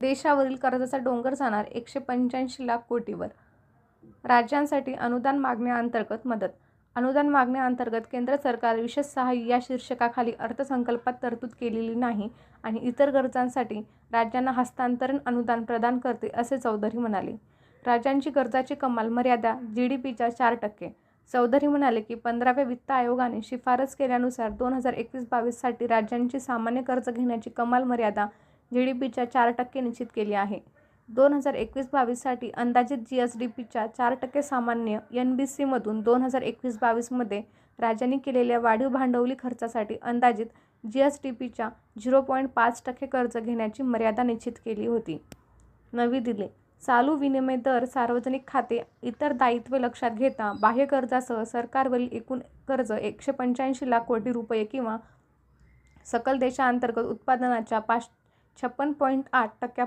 देशावरील कर्जाचा डोंगर जाणार 185 लाख कोटींवर. राज्यांसाठी अनुदान मागण्यांअंतर्गत मदत. अनुदान मागण्यांअंतर्गत केंद्र सरकार विशेष सहाय्य या शीर्षकाखाली अर्थसंकल्पात तरतूद केलेली नाही आणि इतर गरजांसाठी राज्यांना हस्तांतरण अनुदान प्रदान करते, असे चौधरी म्हणाले. राज्यांची कर्जाची कमाल मर्यादा जीडीपीच्या 4%. चौधरी म्हणाले की 15व्या वित्त आयोगाने शिफारस केल्यानुसार 2021-22 साठी राज्यांची सामान्य कर्ज घेण्याची कमाल मर्यादा जीडीपीच्या 4% निश्चित केली आहे. 2021-22 साठी अंदाजित जीएसडीपीच्या 4% सामान्य एनबीसीमधून 2021-22 मध्ये राज्यांनी केलेल्या वाढीव भांडवली खर्चासाठी अंदाजित जीएसडीपीच्या 0.5% कर्ज घेण्याची मर्यादा निश्चित केली होती. नवी दिल्ली. चालू विनिमय दर, सार्वजनिक खाते, इतर दायित्वे लक्षात घेता बाह्य कर्जासह सरकारवरील एकूण कर्ज 185 लाख कोटी रुपये किंवा सकल देशांतर्गत उत्पादनाच्या 56.8%